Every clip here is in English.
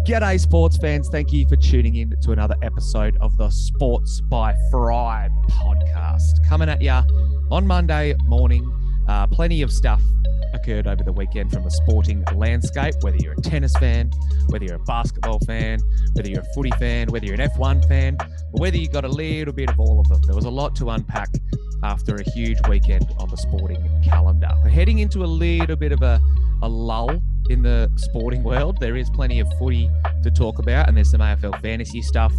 G'day, sports fans. Thank you for tuning in to another episode of the Sports by Fry podcast. Coming at you on Monday morning. Plenty of stuff occurred over the weekend from the sporting landscape, whether you're a tennis fan, whether you're a basketball fan, whether you're a footy fan, whether you're an F1 fan, or whether you got a little bit of all of them. There was a lot to unpack after a huge weekend on the sporting calendar. We're heading into a little bit of a lull in the sporting world. There is plenty of footy to talk about, and there's some AFL Fantasy stuff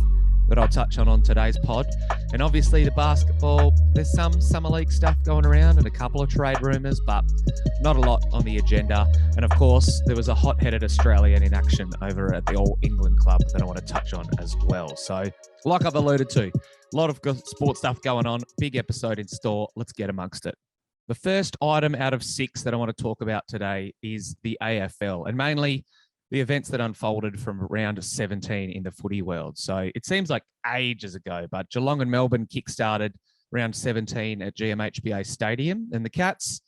that I'll touch on today's pod. And obviously the basketball, there's some summer league stuff going around and a couple of trade rumours, but not a lot on the agenda. And of course, there was a hot-headed Australian in action over at the All England Club that I want to touch on as well. So like I've alluded to, a lot of sports stuff going on, big episode in store. Let's get amongst it. The first item out of 6 that I want to talk about today is the AFL, and mainly the events that unfolded from round 17 in the footy world. So it seems like ages ago, but Geelong and Melbourne kickstarted round 17 at GMHBA Stadium, and the Cats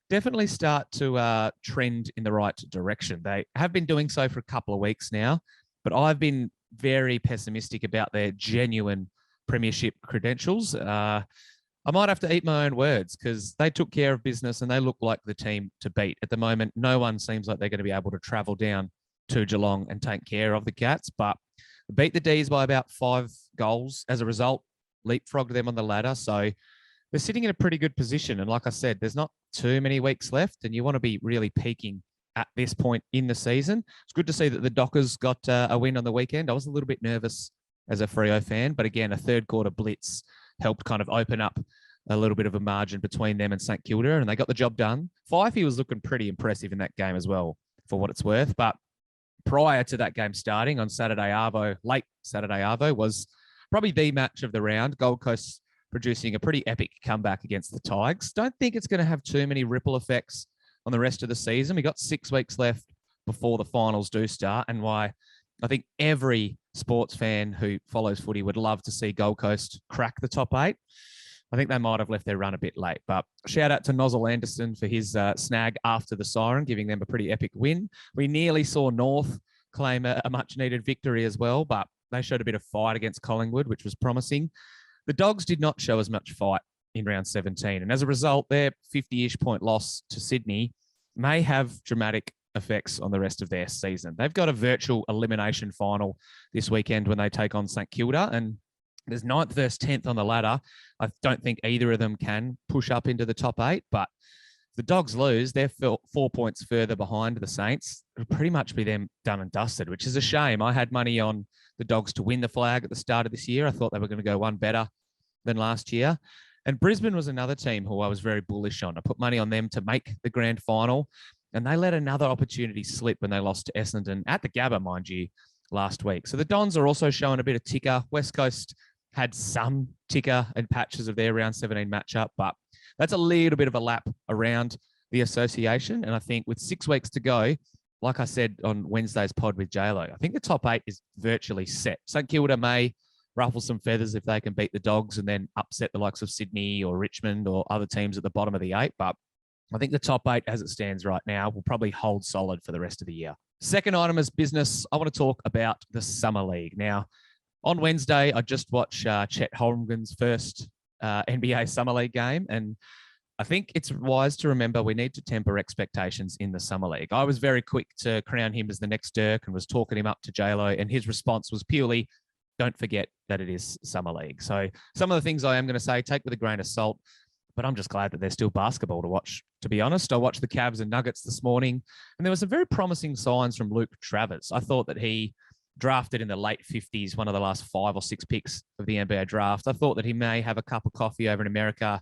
definitely start to trend in the right direction. They have been doing so for a couple of weeks now, but I've been very pessimistic about their genuine premiership credentials. I might have to eat my own words because they took care of business and they look like the team to beat. At the moment, no one seems like they're going to be able to travel down to Geelong and take care of the Cats, but beat the D's by about 5 goals. As a result, leapfrogged them on the ladder. So they're sitting in a pretty good position. And like I said, there's not too many weeks left and you want to be really peaking at this point in the season. It's good to see that the Dockers got a win on the weekend. I was a little bit nervous as a Freo fan, but again, a third quarter blitz helped kind of open up a little bit of a margin between them and St Kilda, and they got the job done. Fifey was looking pretty impressive in that game as well, for what it's worth. But prior to that game starting on Saturday Arvo, late Saturday Arvo, was probably the match of the round. Gold Coast producing a pretty epic comeback against the Tigers. Don't think it's going to have too many ripple effects on the rest of the season. We got 6 weeks left before the finals do start, and why I think every sports fan who follows footy would love to see Gold Coast crack the top 8. I think they might have left their run a bit late, but shout out to Nozzle Anderson for his snag after the siren, giving them a pretty epic win. We nearly saw North claim a much-needed victory as well, but they showed a bit of fight against Collingwood, which was promising. The Dogs did not show as much fight in round 17, and as a result, their 50-ish point loss to Sydney may have dramatic effects on the rest of their season. They've got a virtual elimination final this weekend when they take on St Kilda, and there's 9th versus 10th on the ladder. I don't think either of them can push up into the top 8, but if the Dogs lose, they're 4 points further behind the Saints. It'll pretty much be them done and dusted, which is a shame. I had money on the Dogs to win the flag at the start of this year. I thought they were going to go one better than last year. And Brisbane was another team who I was very bullish on. I put money on them to make the grand final, and they let another opportunity slip when they lost to Essendon at the Gabba, mind you, last week. So the Dons are also showing a bit of ticker. West Coast had some ticker and patches of their round 17 matchup, but that's a little bit of a lap around the association. And I think with 6 weeks to go, like I said on Wednesday's pod with JLo, I think the top 8 is virtually set. St Kilda may ruffle some feathers if they can beat the Dogs and then upset the likes of Sydney or Richmond or other teams at the bottom of the 8. But I think the top 8 as it stands right now will probably hold solid for the rest of the year. Second item is business. I want to talk about the Summer League. Now, on Wednesday, I just watched Chet Holmgren's first NBA Summer League game, and I think it's wise to remember we need to temper expectations in the Summer League. I was very quick to crown him as the next Dirk and was talking him up to JLo, and his response was purely, don't forget that it is Summer League. So some of the things I am going to say, take with a grain of salt, but I'm just glad that there's still basketball to watch, to be honest. I watched the Cavs and Nuggets this morning, and there were some very promising signs from Luke Travers. I thought that he drafted in the late 50s, one of the last 5 or 6 picks of the NBA draft. I thought that he may have a cup of coffee over in America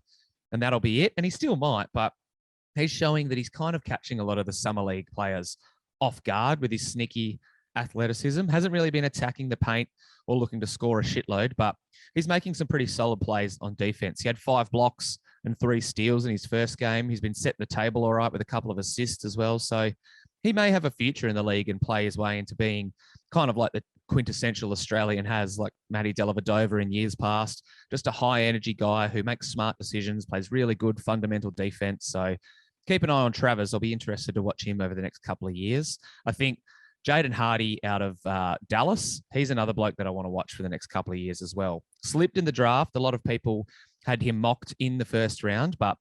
and that'll be it. And he still might, but he's showing that he's kind of catching a lot of the Summer League players off guard with his sneaky athleticism. Hasn't really been attacking the paint or looking to score a shitload, but he's making some pretty solid plays on defense. He had 5 blocks and 3 steals in his first game. He's been setting the table all right with a couple of assists as well. So he may have a future in the league and play his way into being kind of like the quintessential Australian has, like Matty Dellavedova in years past. Just a high energy guy who makes smart decisions, plays really good fundamental defense. So keep an eye on Travers. I'll be interested to watch him over the next couple of years. I think Jaden Hardy out of Dallas. He's another bloke that I want to watch for the next couple of years as well. Slipped in the draft. A lot of people had him mocked in the first round, but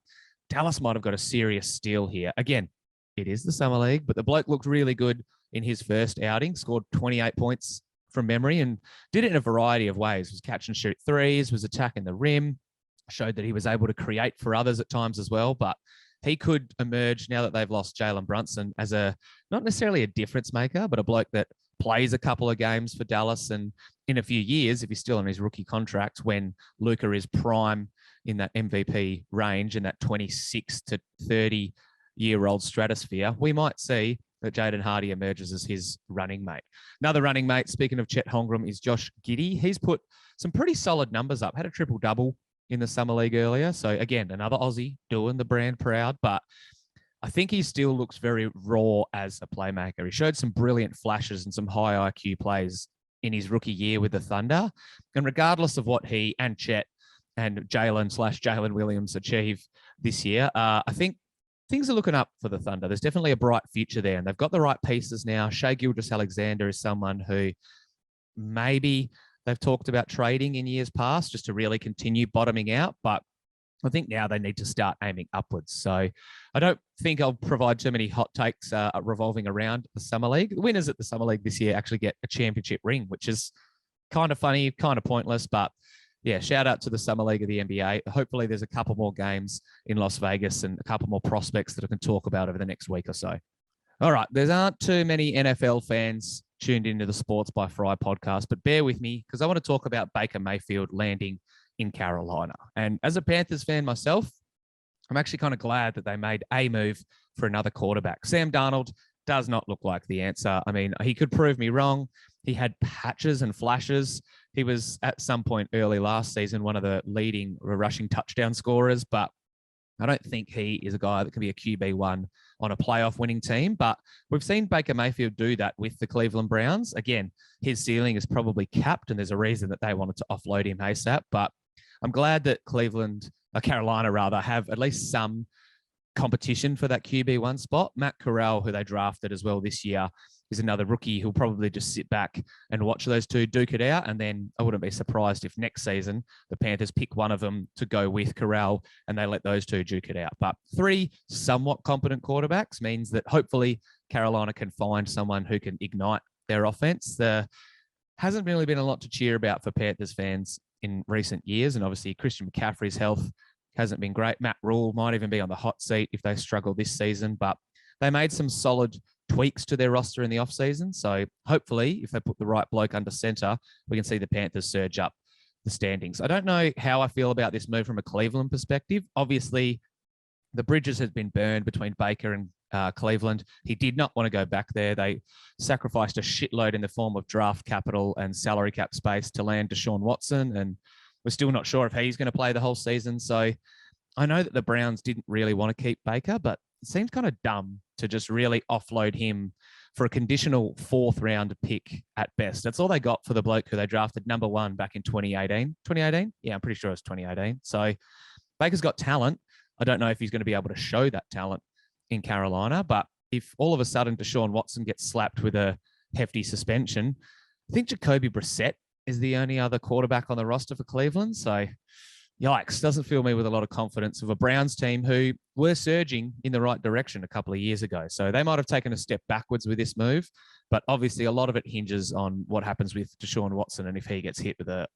Dallas might have got a serious steal here. Again, it is the Summer League, but the bloke looked really good in his first outing, scored 28 points from memory and did it in a variety of ways. Was catch and shoot threes, was attacking the rim, showed that he was able to create for others at times as well. But he could emerge now that they've lost Jalen Brunson as not necessarily a difference maker, but a bloke that plays a couple of games for Dallas. And in a few years, if he's still on his rookie contract, when Luka is prime in that MVP range, in that 26 to 30-year-old stratosphere, we might see that Jaden Hardy emerges as his running mate. Another running mate, speaking of Chet Holmgren, is Josh Giddey. He's put some pretty solid numbers up, had a triple-double in the Summer League earlier. So again, another Aussie doing the brand proud, but I think he still looks very raw as a playmaker. He showed some brilliant flashes and some high IQ plays in his rookie year with the Thunder. And regardless of what he and Chet and Jalen Williams achieve this year, I think things are looking up for the Thunder. There's definitely a bright future there, and they've got the right pieces now. Shai Gilgeous-Alexander is someone who maybe they've talked about trading in years past just to really continue bottoming out, but I think now they need to start aiming upwards. So I don't think I'll provide too many hot takes revolving around the Summer League. The winners at the Summer League this year actually get a championship ring, which is kind of funny, kind of pointless, but yeah, shout out to the Summer League of the NBA. Hopefully there's a couple more games in Las Vegas and a couple more prospects that I can talk about over the next week or so. All right, there aren't too many NFL fans tuned into the Sports by Fry podcast, but bear with me because I want to talk about Baker Mayfield landing in Carolina. And as a Panthers fan myself, I'm actually kind of glad that they made a move for another quarterback. Sam Darnold does not look like the answer. I mean, he could prove me wrong. He had patches and flashes. He was at some point early last season one of the leading rushing touchdown scorers, but I don't think he is a guy that can be a QB1 on a playoff winning team. But we've seen Baker Mayfield do that with the Cleveland Browns. Again, his ceiling is probably capped, and there's a reason that they wanted to offload him ASAP. But I'm glad that Carolina rather, have at least some competition for that QB1 spot. Matt Corral, who they drafted as well this year, is another rookie who'll probably just sit back and watch those two duke it out. And then I wouldn't be surprised if next season the Panthers pick one of them to go with Corral and they let those two duke it out. But three somewhat competent quarterbacks means that hopefully Carolina can find someone who can ignite their offense. There hasn't really been a lot to cheer about for Panthers fans in recent years. And obviously Christian McCaffrey's health hasn't been great. Matt Rule might even be on the hot seat if they struggle this season, but they made some solid tweaks to their roster in the offseason. So hopefully, if they put the right bloke under center, we can see the Panthers surge up the standings. I don't know how I feel about this move from a Cleveland perspective. Obviously, the bridges has been burned between Baker and Cleveland. He did not want to go back there. They sacrificed a shitload in the form of draft capital and salary cap space to land Deshaun Watson, and we're still not sure if he's going to play the whole season. So I know that the Browns didn't really want to keep Baker, but it seems kind of dumb to just really offload him for a conditional fourth-round pick at best. That's all they got for the bloke who they drafted number one back in 2018. 2018? Yeah, I'm pretty sure it was 2018. So Baker's got talent. I don't know if he's going to be able to show that talent in Carolina, but if all of a sudden Deshaun Watson gets slapped with a hefty suspension, I think Jacoby Brissett is the only other quarterback on the roster for Cleveland. So yikes, doesn't fill me with a lot of confidence of a Browns team who were surging in the right direction a couple of years ago. So they might have taken a step backwards with this move, but obviously a lot of it hinges on what happens with Deshaun Watson and if he gets hit with a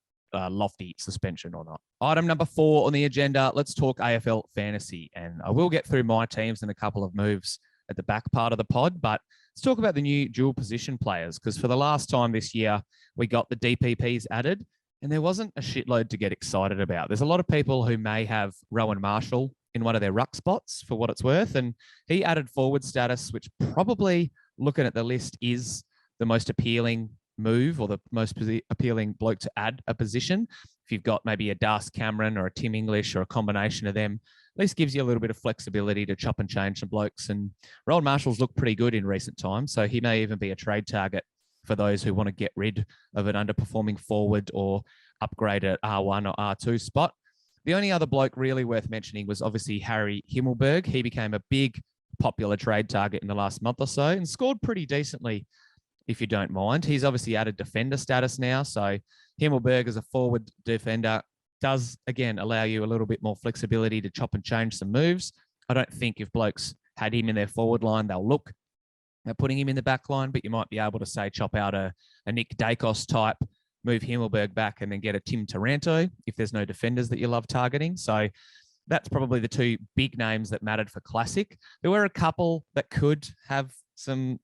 lofty suspension or not. Item number 4 on the agenda, let's talk AFL Fantasy. And I will get through my teams and a couple of moves at the back part of the pod, but let's talk about the new dual position players, because for the last time this year, we got the DPPs added, and there wasn't a shitload to get excited about. There's a lot of people who may have Rowan Marshall in one of their ruck spots for what it's worth, and he added forward status, which probably, looking at the list, is the most appealing move or the most appealing bloke to add a position. If you've got maybe a Das Cameron or a Tim English or a combination of them, at least gives you a little bit of flexibility to chop and change some blokes. And Rowan Marshall's looked pretty good in recent times, so he may even be a trade target for those who want to get rid of an underperforming forward or upgrade at R1 or R2 spot. The only other bloke really worth mentioning was obviously Harry Himmelberg. He became a big popular trade target in the last month or so and scored pretty decently if you don't mind. He's obviously added defender status now. So Himmelberg as a forward defender does, again, allow you a little bit more flexibility to chop and change some moves. I don't think if blokes had him in their forward line, they'll look at putting him in the back line, but you might be able to, say, chop out a Nick Dacos type, move Himmelberg back, and then get a Tim Taranto if there's no defenders that you love targeting. So that's probably the two big names that mattered for Classic. There were a couple that could have some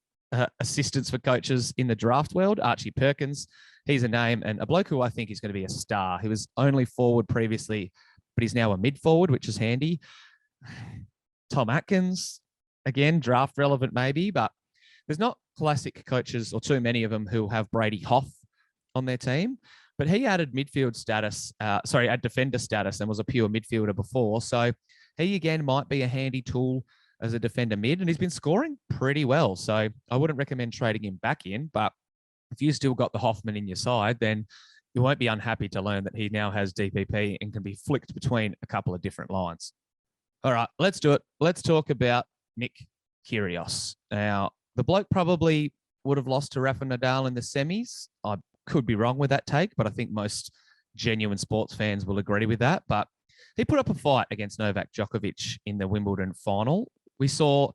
assistance for coaches in the draft world. Archie Perkins, he's a name, and a bloke who I think is going to be a star. He was only forward previously, but he's now a mid forward, which is handy. Tom Atkins, again, draft relevant maybe, but there's not Classic coaches, or too many of them, who have Brady Hough on their team. But he added midfield status, add defender status, and was a pure midfielder before. So he, again, might be a handy tool as a defender mid, and he's been scoring pretty well. So I wouldn't recommend trading him back in, but if you still got the Hoffman in your side, then you won't be unhappy to learn that he now has DPP and can be flicked between a couple of different lines. All right, let's do it. Let's talk about Nick Kyrgios. Now, the bloke probably would have lost to Rafa Nadal in the semis. I could be wrong with that take, but I think most genuine sports fans will agree with that. But he put up a fight against Novak Djokovic in the Wimbledon final. We saw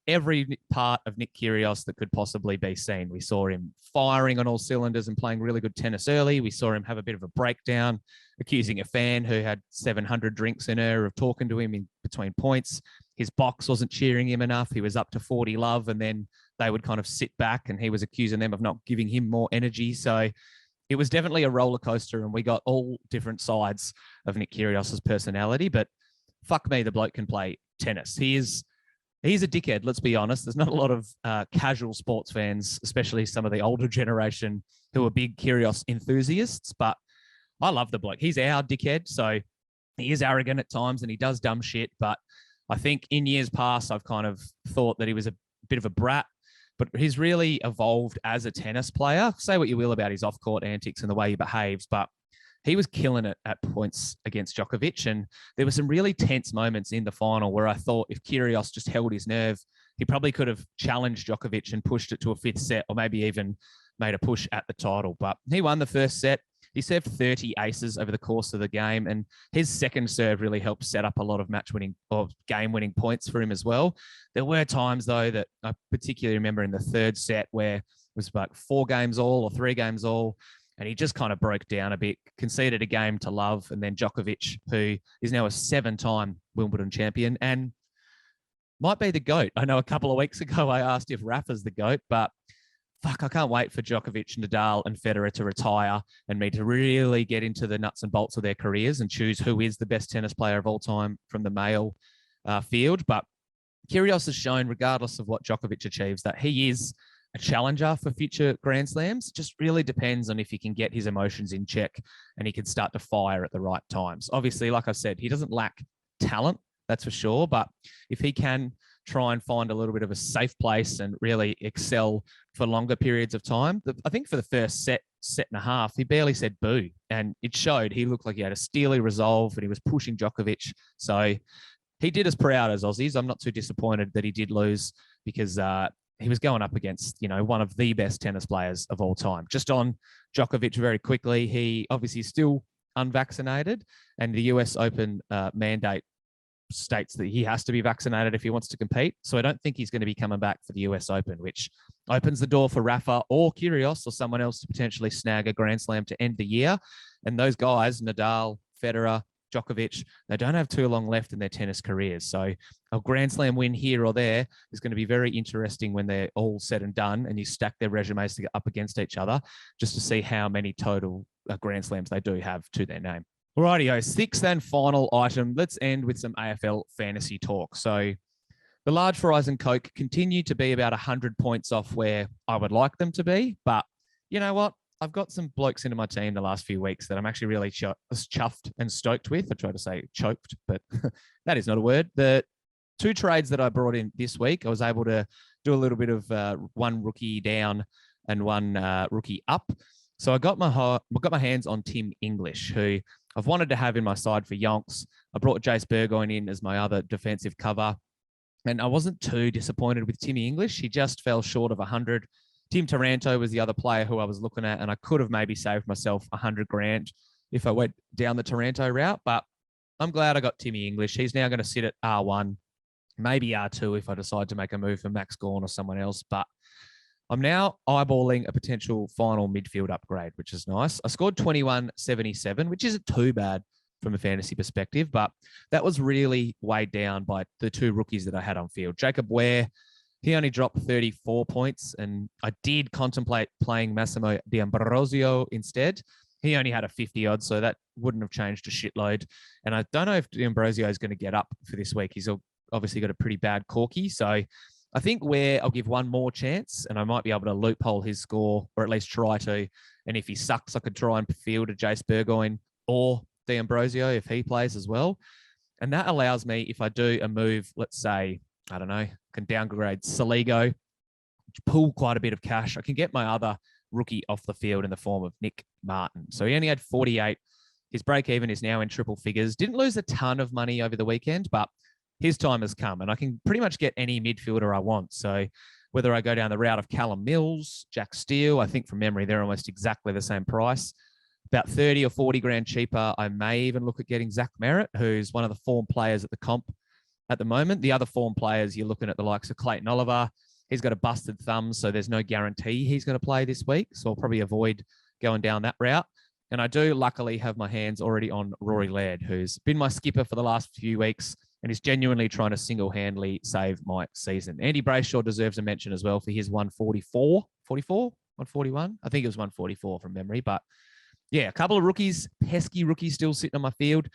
every part of Nick Kyrgios that could possibly be seen. We saw him firing on all cylinders and playing really good tennis early. We saw him have a bit of a breakdown, accusing a fan who had 700 drinks in her of talking to him in between points. His box wasn't cheering him enough. He was up to 40 love, and then they would kind of sit back, and he was accusing them of not giving him more energy. So it was definitely a roller coaster, and we got all different sides of Nick Kyrgios's personality. But fuck me, the bloke can play tennis. He's a dickhead, let's be honest. There's not a lot of casual sports fans, especially some of the older generation, who are big Kyrgios enthusiasts, but I love the bloke. He's our dickhead, so he is arrogant at times and he does dumb shit, but I think in years past, I've kind of thought that he was a bit of a brat, but he's really evolved as a tennis player. Say what you will about his off-court antics and the way he behaves, but he was killing it at points against Djokovic. And there were some really tense moments in the final where I thought if Kyrgios just held his nerve, he probably could have challenged Djokovic and pushed it to a fifth set, or maybe even made a push at the title. But he won the first set. He served 30 aces over the course of the game, and his second serve really helped set up a lot of match-winning or game-winning points for him as well. There were times, though, that I particularly remember in the third set where it was like 4 games all or 3 games all, and he just kind of broke down a bit, conceded a game to love, and then Djokovic, who is now a 7-time Wimbledon champion and might be the GOAT. I know a couple of weeks ago I asked if Rafa's the GOAT, but fuck, I can't wait for Djokovic, Nadal, and Federer to retire and me to really get into the nuts and bolts of their careers and choose who is the best tennis player of all time from the male field. But Kyrgios has shown, regardless of what Djokovic achieves, that he is a challenger for future Grand Slams. It just really depends on if he can get his emotions in check and he can start to fire at the right times. Obviously, like I said, he doesn't lack talent, that's for sure. But if he can try and find a little bit of a safe place and really excel for longer periods of time, I think for the first set and a half, he barely said boo. And it showed. He looked like he had a steely resolve and he was pushing Djokovic. So he did us proud as Aussies. I'm not too disappointed that he did lose, because he was going up against, one of the best tennis players of all time. Just on Djokovic very quickly, he obviously is still unvaccinated, and the US Open mandate states that he has to be vaccinated if he wants to compete. So I don't think he's going to be coming back for the US Open, which opens the door for Rafa or Kyrgios or someone else to potentially snag a Grand Slam to end the year. And those guys, Nadal, Federer, Djokovic, they don't have too long left in their tennis careers. So a Grand Slam win here or there is going to be very interesting when they're all said and done and you stack their resumes to get up against each other, just to see how many total Grand Slams they do have to their name. Rightio, sixth and final item. Let's end with some AFL fantasy talk. So the large fries and Coke continue to be about 100 points off where I would like them to be. But you know what? I've got some blokes into my team the last few weeks that I'm actually really chuffed and stoked with. I try to say choked, but that is not a word. The 2 trades that I brought in this week, I was able to do a little bit of one rookie down and one rookie up. So I got my hands on Tim English, who I've wanted to have in my side for yonks. I brought Jace Burgoyne in as my other defensive cover, and I wasn't too disappointed with Timmy English. He just fell short of 100. Tim Taranto was the other player who I was looking at, and I could have maybe saved myself $100,000 if I went down the Taranto route, but I'm glad I got Timmy English. He's now going to sit at R1, maybe R2 if I decide to make a move for Max Gawn or someone else, but I'm now eyeballing a potential final midfield upgrade, which is nice. I scored 21.77, which isn't too bad from a fantasy perspective, but that was really weighed down by the two rookies that I had on field. Jacob Ware, he only dropped 34 points, and I did contemplate playing Massimo D'Ambrosio instead. He only had a 50 odd, so that wouldn't have changed a shitload. And I don't know if D'Ambrosio is going to get up for this week. He's obviously got a pretty bad corky, so I think Ware I'll give one more chance, and I might be able to loophole his score, or at least try to. And if he sucks, I could try and field a Jace Burgoyne or D'Ambrosio if he plays as well. And that allows me, if I do a move, let's say, I don't know, can downgrade Saligo, pull quite a bit of cash. I can get my other rookie off the field in the form of Nick Martin. So he only had 48. His break even is now in triple figures. Didn't lose a ton of money over the weekend, but his time has come, and I can pretty much get any midfielder I want. So whether I go down the route of Callum Mills, Jack Steele, I think from memory, they're almost exactly the same price. About 30 or 40 grand cheaper, I may even look at getting Zach Merritt, who's one of the form players at the comp at the moment. The other form players, you're looking at the likes of Clayton Oliver. He's got a busted thumb, so there's no guarantee he's going to play this week. So I'll probably avoid going down that route. And I do luckily have my hands already on Rory Laird, who's been my skipper for the last few weeks and is genuinely trying to single-handedly save my season. Andy Brayshaw deserves a mention as well for his 141? I think it was 144 from memory. But yeah, a couple of rookies, pesky rookies still sitting on my field.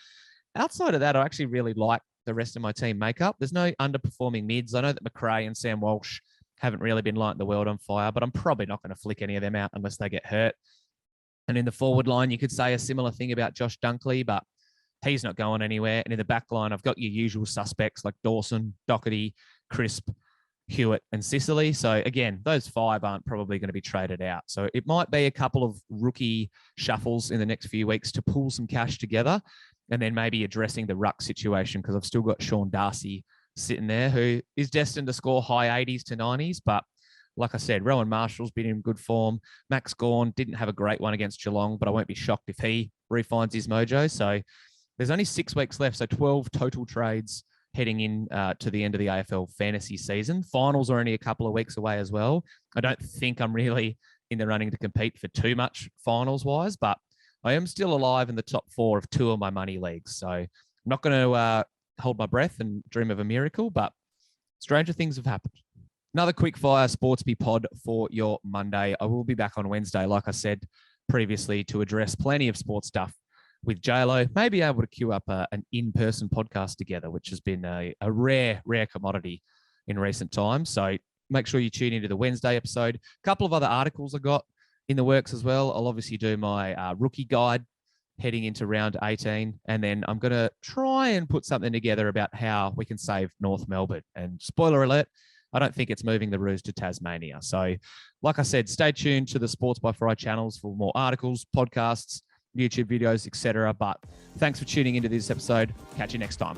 Outside of that, I actually really like the rest of my team makeup. There's no underperforming mids. I know that McRae and Sam Walsh haven't really been lighting the world on fire, but I'm probably not going to flick any of them out unless they get hurt. And in the forward line, you could say a similar thing about Josh Dunkley, but he's not going anywhere. And in the back line, I've got your usual suspects like Dawson, Doherty, Crisp, Hewitt, and Sicily. So again, those five aren't probably going to be traded out. So it might be a couple of rookie shuffles in the next few weeks to pull some cash together, and then maybe addressing the ruck situation, because I've still got Sean Darcy sitting there, who is destined to score high 80s to 90s. But like I said, Rowan Marshall's been in good form. Max Gawn didn't have a great one against Geelong, but I won't be shocked if he refines his mojo. So there's only 6 weeks left, so 12 total trades heading in to the end of the AFL fantasy season. Finals are only a couple of weeks away as well. I don't think I'm really in the running to compete for too much finals-wise, but I am still alive in the top 4 of 2 of my money leagues. So I'm not going to hold my breath and dream of a miracle, but stranger things have happened. Another quick fire Sportsby pod for your Monday. I will be back on Wednesday, like I said previously, to address plenty of sports stuff with JLo. Maybe able to queue up an in-person podcast together, which has been a rare commodity in recent times. So make sure you tune into the Wednesday episode. A couple of other articles I got in the works as well. I'll obviously do my rookie guide heading into round 18. And then I'm going to try and put something together about how we can save North Melbourne. And spoiler alert, I don't think it's moving the Roos to Tasmania. So like I said, stay tuned to the Sports by Fry channels for more articles, podcasts, YouTube videos, etc. But thanks for tuning into this episode. Catch you next time.